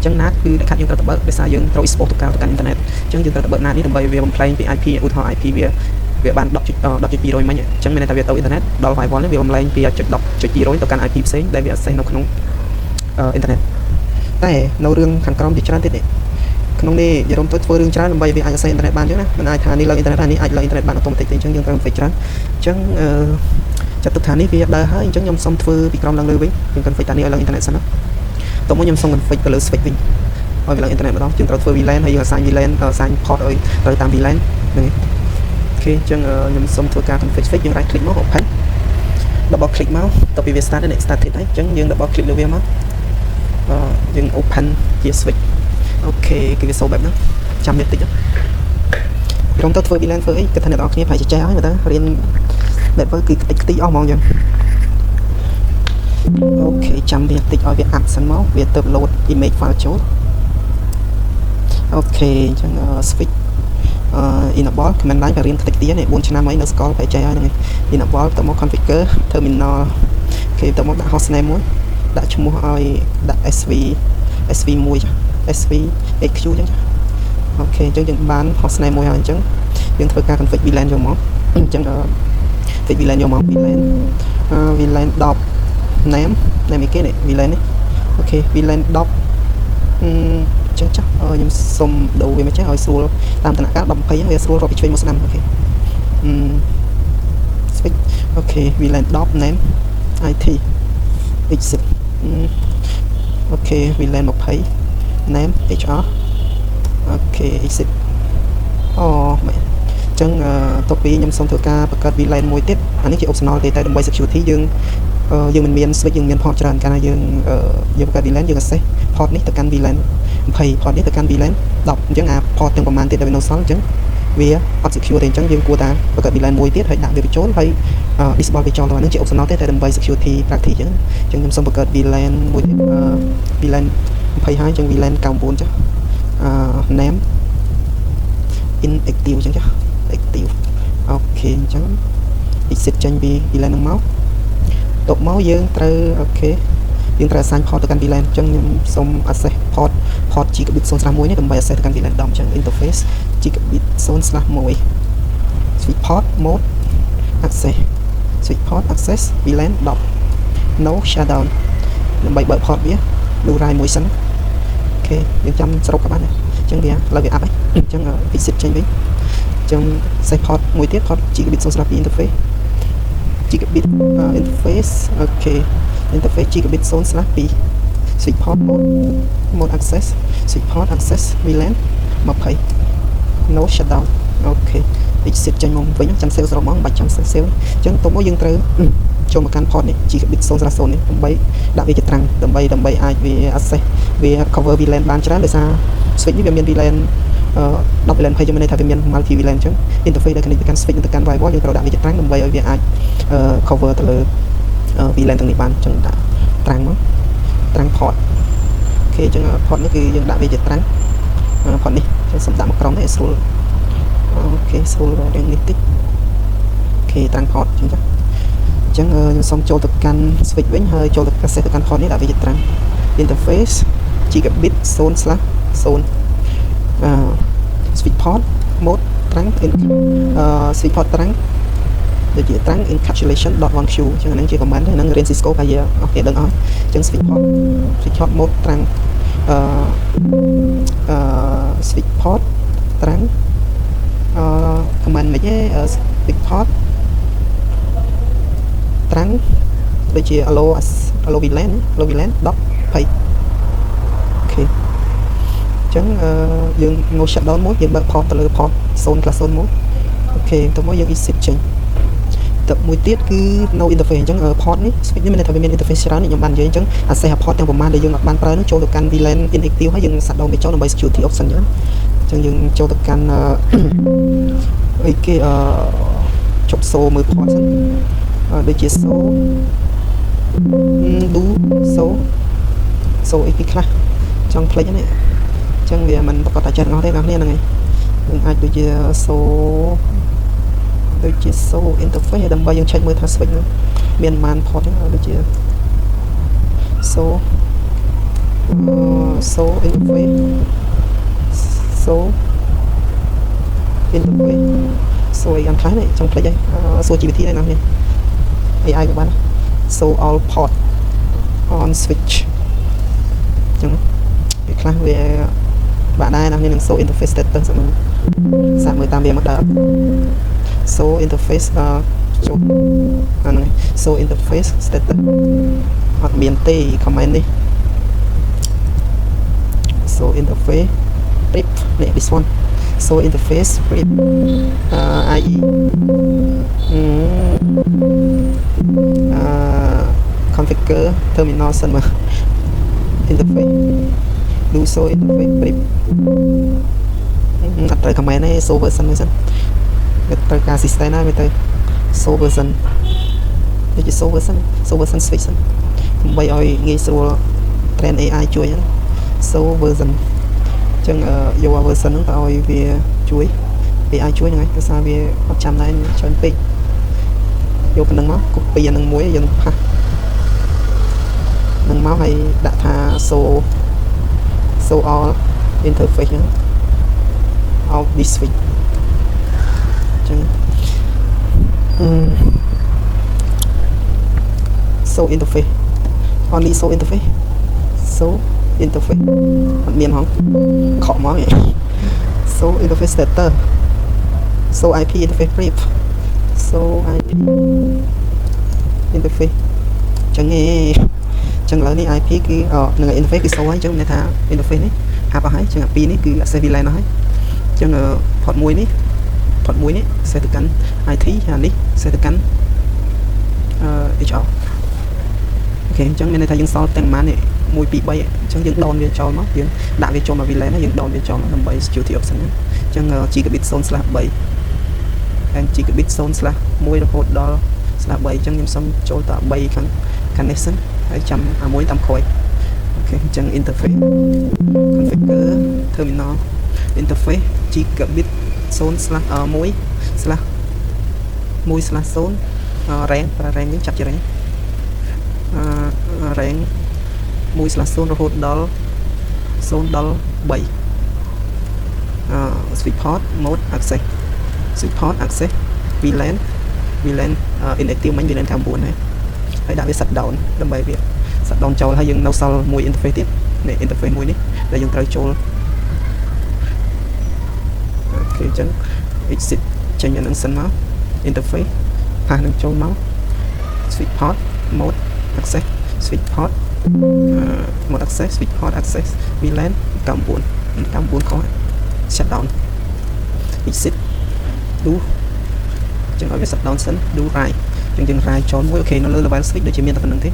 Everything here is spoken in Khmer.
ចឹង NAT គឺខាត់យើងត្រូវទៅបើកដោយសារយើងត្រូវ export ទៅកាន់អ៊ីនធឺណិតចឹងយើងត្រូវទៅបើក NAT នេះដើម្បីវាបំផ្លែងពី IP ឧទាហរណ៍ IP វាបាន 10.200 មិញចឹងមានន័យថាវាទៅអ៊ីនធឺណិតដល់ firewall នេះវាបំលែងពី 10.200 ទៅកាន់ IP ផ្សេងដែលវា access នៅក្នុងអ៊ីនធឺណិតតែនៅរឿងខាងក្រោមជាច្រើនទៀតនេះក្នុងនេះយករំទៅធ្វើរឿងច្រើនដើម្បីវាអាច access អ៊ីនធឺណិតបានចឹងណាមិនអាចថានេះឡើងអ៊ីនធឺណិតថានេះអាចឡើងអ៊ីនធឺណិតបាន automatic ទេចឹងយើងត្រូវ config ច្រើនចឹងចាត់ទុកថានេះវាដើរហើយអញ្ចឹងខ្ញុំសុំធ្វើពីក្រោមឡើងលើវិញខ្ញុំ config តានេះឲ្យឡើងអ៊ីនធឺណិតសិនណាតោះមកខ្ញុំសុំ config ទៅលើ switch វិញឲ្យវាឡើងអ៊ីនធឺណិតម្ដងយើងត្រូវធ្វើ VLAN ហើយយើង assign VLAN assign port ឲ្យត្រូវតាម VLAN ហ្នឹងអូខេអញ្ចឹងខ្ញុំសុំធ្វើការ config switch យើង right click មក open double click មកតទៅវា start នេះ start ទៀតហើយអញ្ចឹងយើង double click លើវាមកយើង open ជា switch អូខេគឺវាសូបែបហ្នឹងចាំនេះតិចខ្ញុំទៅធ្វើ VLAN ធ្វើអីគិតថាអ្នកនរគ្នាប្រហែលជាចេះហើយមើលទៅរៀនបែបគឺខ្ទេចខ្ទីអស់ហ្មងចឹងអូខេចាំវាតិចឲ្យវាអាប់សិនមកវាទៅ load image file ចូលអូខេអញ្ចឹង switch enable command line វារៀនខ្ទេចខ្ទីនេះ4ឆ្នាំហើយនៅស្គាល់ប្រហែលចេះហើយហ្នឹង enable ទៅមក configure terminal អូខេទៅមកដាក់ hostname មួយដាក់ឈ្មោះឲ្យដាក់ SV1 SVHQ ចឹងអូខេអញ្ចឹងយើងបាន hostname មួយហើយអញ្ចឹងយើងធ្វើការ config VLAN យកមកអញ្ចឹងconfig VLAN យកមក VLAN 10 name អីគេនេះ VLAN នេះអូខេ VLAN 10ចឹងចាស់ខ្ញុំសុំដូរវាមកចេះឲ្យស្រួលតាមតំណការ10 20វាស្រួលរកពីឆ្វេងមកស្ដាំអូខេswitch អូខេ VLAN 10 name IT exit អូខេ VLAN 20 name HR អូខេ exit អូមែនអញ្ចឹងតទៅពីខ្ញុំសូមធ្វើការបង្កើត VLAN មួយទៀតអានេះជា optional ទេតែដើម្បី security យើងមិនមាន switch យើងមាន port ច្រើនកាលណាយើងបង្កើត VLAN យើង access port នេះទៅកាន់ VLAN 20 port នេះទៅកាន់ VLAN 10អញ្ចឹងអា port ទាំងប្រមាណទៀតដែលវានៅសល់អញ្ចឹងវាអត់ secure ទេអញ្ចឹងយើងគួរតែបង្កើត VLAN មួយទៀតហើយដាក់វាបញ្ចូលហើយ disable វាចូលទៅអានេះជា optional ទេតែដើម្បី security practice អញ្ចឹងខ្ញុំសូមបង្កើត VLAN មួយទៀតVLAN 20ហើយអញ្ចឹង VLAN 99ចុះname inactive អញ្ចឹងចុះ active អូខេអញ្ចឹង exit ចេញពី VLAN ហ្នឹងមកតបមកយើងត្រូវអូខេយើងត្រូវ assign port ទៅកាន់ VLAN អញ្ចឹងខ្ញុំសូម access port gigabit 0/1នេះដើម្បី access ទៅកាន់ VLAN 10អញ្ចឹង interface gigabit 0/1 switch port mode access switch port access VLAN 10 no shutdown ដើម្បីបើក port វាดูរ៉ាយមួយសិនអូខេយើងចាំសរុបក៏បានដែរអញ្ចឹងវាឡើយវាអាប់ហើយអញ្ចឹង exit ចេញវិញអញ្ចឹង set port មួយទៀត port gigabit 0/2 interface gigabit interface អូខេ interface gigabit 0/2 switch port mode access switch port access VLAN 20 no shutdown អូខេ exit ចេញមកវិញចាំ save សរុបមកមិនបាច់ចាំ save អញ្ចឹងទៅមកយើងត្រូវចូលមកកាន់ port នេះ gigabit 0/0 នេះដើម្បីដាក់វាជាត្រាំងដើម្បីអាចវា access វា cover VLAN បានច្រើនដោយសារ switch នេះវាមាន VLAN 10 VLAN 20 មានន័យថាវាមាន multi VLAN អញ្ចឹង interface ដែល connect ទៅកាន់ switch ទៅកាន់ firewall យើងត្រូវដាក់វាជាត្រាំងដើម្បីឲ្យវាអាច cover ទៅលើ VLAN ទាំងនេះបានអញ្ចឹងដាក់ត្រាំងមកត្រាំង port អូខេអញ្ចឹង port នេះគឺយើងដាក់វាជាត្រាំង port នេះខ្ញុំសូមដាក់មកក្រោមនេះឲ្យស្រួលអូខេស្រួលរកនេះតិចអូខេត្រាំង port អញ្ចឹងខ្ញុំសូមចូលទៅកាន់ switch វិញហើយចូលទៅ access ទៅកាន់ port នេះដាក់វាជាត្រាំង interface gigabit 0/0 switch port mode ត្រាំង switch port ត្រាំងដូចជាត្រាំង encapsulation.1q អញ្ចឹងហ្នឹងជា command ហ្នឹងរៀន Cisco ហើយយើងអស់គ្នាដឹងអស់អញ្ចឹង switch port mode ត្រាំងswitch port ត្រាំងcommand មិនទេ switch port ត្រាំងដូចជា allow VLAN 10 20អូខេអញ្ចឹងយើង no shutdown មួយយើងបើក port ទៅលើ port 0/0 មួយអូខេទៅមកយើង exit ចេញទៅមួយទៀតគឺ no interface អញ្ចឹង port នេះ switch នេះមានន័យថាវាមាន interface ច្រើននេះខ្ញុំបាននិយាយអញ្ចឹង access port ទាំងប្រមាណដែលយើងអត់បានប្រើនោះចូលទៅកាន់ VLAN inactive ហើយយើង shutdown វាចូលដើម្បី security option អញ្ចឹងយើងចូលទៅកាន់អីគេចុច so មើល port សិនដូចជា so do so អីគេខ្លះចង់ផ្លេចនេះអញ្ចឹងវាមិនប្រកាសតែចិត្តអស់ទេបងប្អូនហ្នឹងហើយយើងអាចដូចជា so interface ដើម្បីយើង check មើលថា switch នោះមានប៉ុន្មាន port ដូចជា so so interface so interface so អីយ៉ាងខ្លះនេះចង់ផ្លេចហើយសួរ GPT ដែរណានេះ AI ក៏បាន so all port on switch ចឹងវាខ្លះវាបាក់ដែរណានឹង so interface status សាកមើលតាមវាមកដល់ so interface ចូលអាហ្នឹង so interface status អត់មានទេ comment នេះ so interface prep នេះ this one so interface prep IE configure terminal សិនមក interface do so interface prep អត់ត្រូវ comment ទេ so version មួយសិនវាត្រូវការ system ណាវាទៅ so version នេះជា so version switch សិនដើម្បីឲ្យងាយស្រួល train AI ជួយហ្នឹង so version អញ្ចឹងយក version ហ្នឹងទៅឲ្យវាជួយ AI ជួយហ្នឹងហើយដោយសារវាអត់ចាំដែរច្រើនពេកយកប៉ុណ្្នឹងមក copy អានឹងមួយយើងផាសនឹងមកហើយដាក់ថា so all interface ហ្នឹង out this switch អញ្ចឹងso interface only so interface so interface អត់មានហងខកមក so interface status so IP interface brief so IP interface ចឹងឯងចឹងឥឡូវនេះ IP គឺនឹង interface គឺ so ហើយចឹងមានថា interface នេះអាប់អស់ហើយចឹងអាពីរនេះគឺ access VLAN អស់ហើយចឹង port 1នេះ សេទៅកាន់ IT អានេះសេទៅកាន់HR អូខេអញ្ចឹងមានន័យថាយើងសល់ទាំងប៉ុន្មាននេះ1 2 3អញ្ចឹងយើងដោនវាចោលមកយើងដាក់វាចូលមក VLAN ហើយយើងដោនវាចូលមកដើម្បី security option ហ្នឹងអញ្ចឹង gigabit 0/3 and gigabit 0/1 រហូតដល់/3អញ្ចឹងខ្ញុំសុំចូលត3ខាងនេះសិនហើយចាំអាមួយតាមក្រោយអូខេអញ្ចឹង interface configure terminal interface gigabit 0/1/1/0 rank ប្រើ rank នេះចាប់ជា rank rank 1/0 រហូតដល់0ដល់3switch port mode access switch port access VLAN inactive មិញ VLAN 9ហើយដាក់វា shut down ដើម្បីវា shut down ចូលហើយយើងនៅសល់មួយ interface ទៀតនេះ interface មួយនេះដែលយើងត្រូវចូលអូខេអញ្ចឹង exit ចេញអានឹងសិនមក interface ផាសនឹងចូលមក switch port mode access switch port mode access switch port access VLAN 9ខ shut down exit do ចឹងឲ្យវា shut down សិន do write ចឹងយើង write ចូលមួយអូខេនៅលើ level switch ដូចជាមានតែប៉ុណ្្នឹងទេ